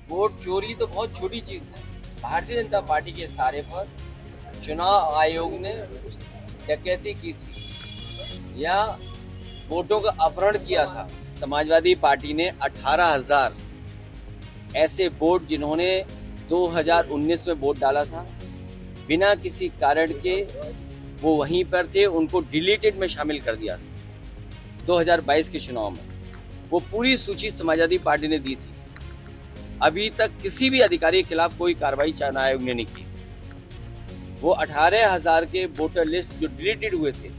Vote चोरी तो बहुत छोटी चीज है। भारतीय जनता पार्टी के इशारे पर चुनाव आयोग ने डकैती की थी या वोटों का अपहरण किया था। समाजवादी पार्टी ने 18,000 ऐसे वोट जिन्होंने 2019 में वोट डाला था, बिना किसी कारण के वो वहीं पर थे, उनको डिलीटेड में शामिल कर दिया था। 2022 के चुनाव में वो पूरी सूची समाजवादी पार्टी ने दी थी। अभी तक किसी भी अधिकारी के खिलाफ कोई कार्रवाई चुनाव आयोग ने नहीं की। वो 18,000 के वोटर लिस्ट जो डिलीटेड हुए थे,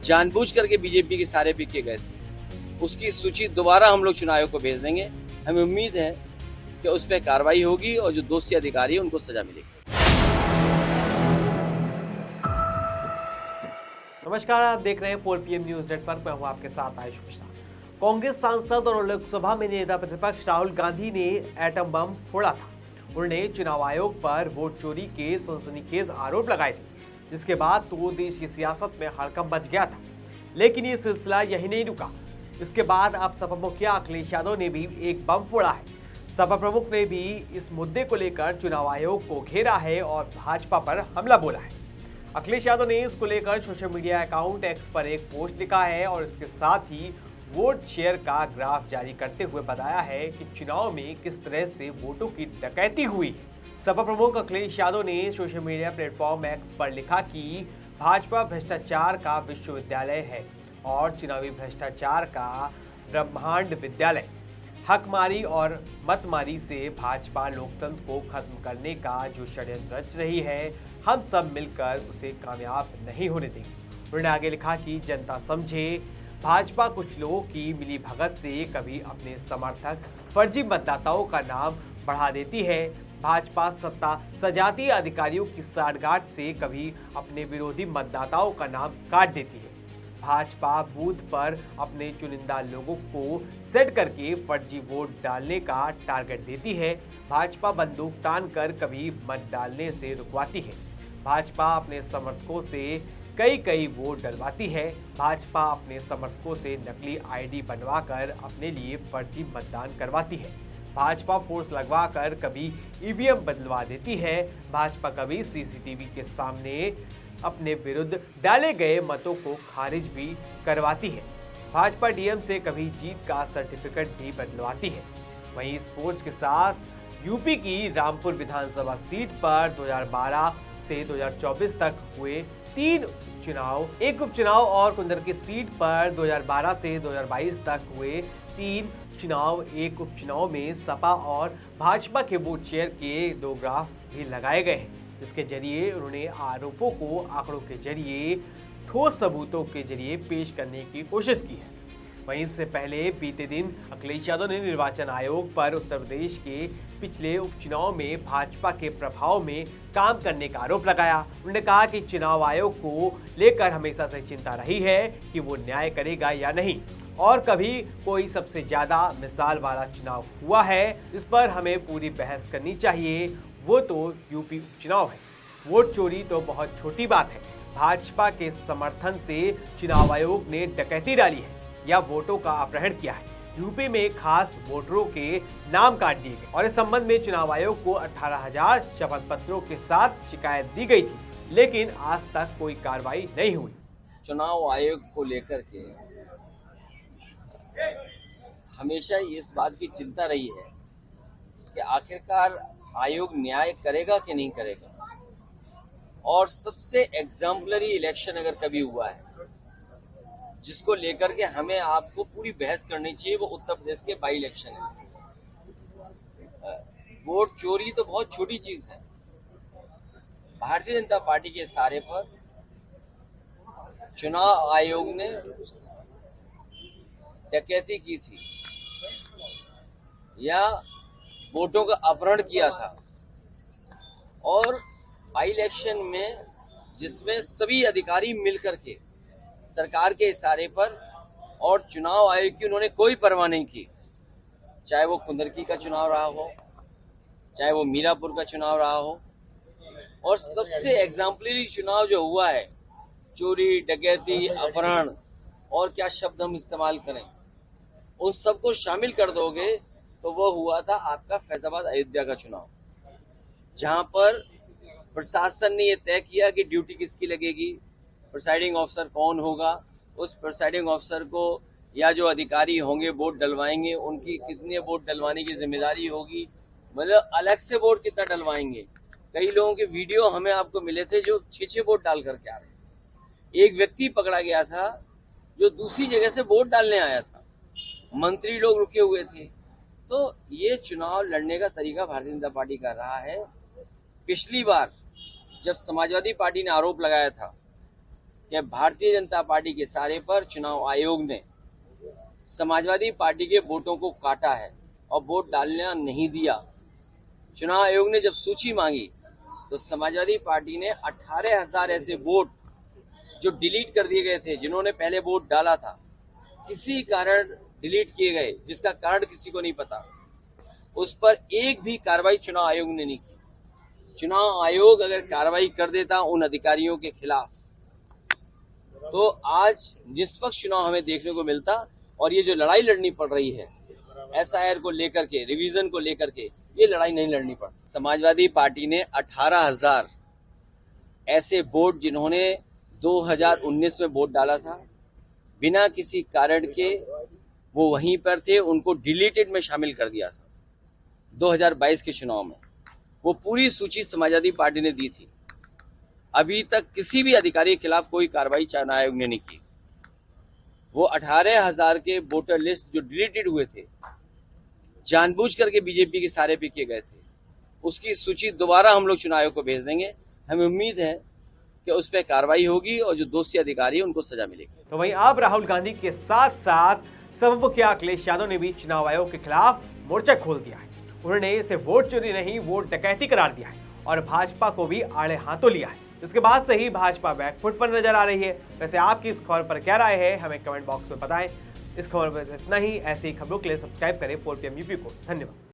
जानबूझ करके बीजेपी के सारे पे किए गए थे, उसकी सूची दोबारा हम लोग चुनाव आयोग को भेज देंगे। हमें उम्मीद है कि उस पर कार्रवाई होगी और जो दोषी अधिकारी है उनको सजा मिलेगी। नमस्कार, आप देख रहे हैं 4 PM न्यूज नेटवर्क। मैं हूं आपके साथ आयुष मिश्रा। कांग्रेस सांसद और लोकसभा में नेता प्रतिपक्ष राहुल गांधी ने एटम बम फोड़ा था। उन्होंने चुनाव आयोग पर वोट चोरी के सनसनीखेज आरोप लगाए थे, जिसके बाद तो देश की सियासत में हड़कंप मच गया था। लेकिन ये सिलसिला यही नहीं रुका। इसके बाद अब सपा मुखिया अखिलेश यादव ने भी एक बम फोड़ा है। सपा प्रमुख ने भी इस मुद्दे को लेकर चुनाव आयोग को घेरा है और भाजपा पर हमला बोला है। अखिलेश यादव ने इसको लेकर सोशल मीडिया अकाउंट एक्स पर एक पोस्ट लिखा है और इसके साथ ही वोट शेयर का ग्राफ जारी करते हुए बताया है कि चुनाव में किस तरह से वोटों की डकैती हुई है। सपा प्रमुख अखिलेश यादव ने सोशल मीडिया प्लेटफॉर्म एक्स पर लिखा कि भाजपा भ्रष्टाचार का विश्वविद्यालय है और चुनावी भ्रष्टाचार का ब्रह्मांड विद्यालय। हकमारी और मतमारी से भाजपा लोकतंत्र को खत्म करने का जो षड्यंत्र रच रही है, हम सब मिलकर उसे कामयाब नहीं होने देंगे। उन्होंने आगे लिखा कि जनता समझे, भाजपा कुछ लोगों की मिली भगत से कभी अपने समर्थक फर्जी मतदाताओं का नाम बढ़ा देती है। भाजपा सत्ता सजातीय अधिकारियों की साठगांठ से कभी अपने विरोधी मतदाताओं का नाम काट देती है। भाजपा बूथ पर अपने चुनिंदा लोगों को सेट करके फर्जी वोट डालने का टारगेट देती है। भाजपा बंदूक तान कर कभी मत डालने से रुकवाती है। भाजपा अपने समर्थकों से कई वोट डलवाती है। भाजपा अपने समर्थकों से नकली आईडी बनवाकर अपने लिए फर्जी मतदान करवाती है। भाजपा फोर्स लगवाकर कभी ईवीएम बदलवा देती है। भाजपा कभी सीसीटीवी के सामने अपने विरुद्ध डाले गए मतों को खारिज भी करवाती है। भाजपा डीएम से कभी जीत का सर्टिफिकेट भी बदलवाती है। वहीं इस पोस्ट के साथ यूपी की रामपुर विधानसभा सीट पर 2012 से 2024 तक हुए 3 चुनाव, एक उपचुनाव और कुंदर की सीट पर 2012 से 2022 तक हुए 3 चुनाव, एक उपचुनाव में सपा और भाजपा के वोट शेयर के 2 ग्राफ भी लगाए गए हैं। इसके जरिए उन्होंने आरोपों को आंकड़ों के जरिए, ठोस सबूतों के जरिए पेश करने की कोशिश की है। वहीं इससे पहले बीते दिन अखिलेश यादव ने निर्वाचन आयोग पर उत्तर प्रदेश के पिछले उपचुनाव में भाजपा के प्रभाव में काम करने का आरोप लगाया। उन्होंने कहा कि चुनाव आयोग को लेकर हमेशा से चिंता रही है कि वो न्याय करेगा या नहीं, और कभी कोई सबसे ज्यादा मिसाल वाला चुनाव हुआ है, इस पर हमें पूरी बहस करनी चाहिए। वो तो यूपी उपचुनाव है। वोट चोरी तो बहुत छोटी बात है। भाजपा के समर्थन से चुनाव आयोग ने डकैती डाली है या वोटों का अपहरण किया है। यूपी में खास वोटरों के नाम काट दिए गए और इस संबंध में चुनाव आयोग को 18,000 शपथ पत्रों के साथ शिकायत दी गई थी, लेकिन आज तक कोई कार्रवाई नहीं हुई। चुनाव आयोग को लेकर के हमेशा इस बात की चिंता रही है कि आखिरकार आयोग न्याय करेगा कि नहीं करेगा। और सबसे एग्जाम्पलरी इलेक्शन अगर कभी हुआ है जिसको लेकर के हमें आपको पूरी बहस करनी चाहिए, वो उत्तर प्रदेश के बाई इलेक्शन है। वोट चोरी तो बहुत छोटी चीज है। भारतीय जनता पार्टी के इशारे पर चुनाव आयोग ने डकैती की थी या वोटों का अपहरण किया था। और बाई इलेक्शन में जिसमें सभी अधिकारी मिलकर के सरकार के इशारे पर और चुनाव आयोग की उन्होंने कोई परवाह नहीं की, चाहे वो कुंदरकी का चुनाव रहा हो, चाहे वो मीरापुर का चुनाव रहा हो। और सबसे एग्जाम्पलरी चुनाव जो हुआ है, चोरी, डकैती, अपहरण और क्या शब्द हम इस्तेमाल करें, उन सबको शामिल कर दोगे तो वो हुआ था आपका फैजाबाद अयोध्या का चुनाव, जहां पर प्रशासन ने ये तय किया कि ड्यूटी किसकी लगेगी, प्रिसाइडिंग ऑफिसर कौन होगा, उस प्रिसाइडिंग ऑफिसर को या जो अधिकारी होंगे वोट डलवाएंगे उनकी कितने वोट डलवाने की जिम्मेदारी होगी, मतलब अलग से वोट कितना डलवाएंगे। कई लोगों के वीडियो हमें आपको मिले थे जो 6 वोट डाल करके आ रहे। एक व्यक्ति पकड़ा गया था जो दूसरी जगह से वोट डालने आया था, मंत्री लोग रुके हुए थे। तो ये चुनाव लड़ने का तरीका भारतीय जनता पार्टी का रहा है। पिछली बार जब समाजवादी पार्टी ने आरोप लगाया था कि भारतीय जनता पार्टी के इशारे पर चुनाव आयोग ने समाजवादी पार्टी के वोटों को काटा है और वोट डालना नहीं दिया, चुनाव आयोग ने जब सूची मांगी तो समाजवादी पार्टी ने 18,000 ऐसे वोट जो डिलीट कर दिए गए थे, जिन्होंने पहले वोट डाला था, किसी कारण डिलीट किए गए, जिसका कारण किसी को नहीं पता, उस पर एक भी कार्रवाई चुनाव आयोग ने नहीं की। चुनाव आयोग अगर कार्रवाई कर देता उन अधिकारियों के खिलाफ तो आज निष्पक्ष चुनाव हमें देखने को मिलता। और ये जो लड़ाई लड़नी पड़ रही है एसआईआर को लेकर के, रिवीजन को लेकर के, ये लड़ाई नहीं लड़नी पड़ती। समाजवादी पार्टी ने 18,000 ऐसे वोट जिन्होंने 2019 में वोट डाला था, बिना किसी कारण के वो वहीं पर थे, उनको डिलीटेड में शामिल कर दिया था 2022 के चुनाव में। वो पूरी सूची समाजवादी पार्टी ने दी थी। अभी तक किसी भी अधिकारी के खिलाफ कोई कार्रवाई चुनाव आयोग ने नहीं की। वो 18,000 के वोटर लिस्ट जो डिलीटेड हुए थे, जानबूझ करके बीजेपी के सारे पे किए गए थे, उसकी सूची दोबारा हम लोग चुनाव आयोग को भेज देंगे। हमें उम्मीद है कि उस पर कार्रवाई होगी और जो दोषी अधिकारी है उनको सजा मिलेगी। तो वहीं अब राहुल गांधी के साथ साथ सपा मुखिया अखिलेश यादव ने भी चुनाव आयोग के खिलाफ मोर्चा खोल दिया है। उन्होंने इसे वोट चोरी नहीं, वोट डकैती करार दिया है और भाजपा को भी आड़े हाथों लिया है। इसके बाद से ही भाजपा बैकफुट पर नजर आ रही है। वैसे आपकी इस खबर पर क्या राय है, हमें कमेंट बॉक्स में बताएं। इस खबर पर इतना ही। ऐसी खबरों के लिए सब्सक्राइब करें 4PM यूपी को। धन्यवाद।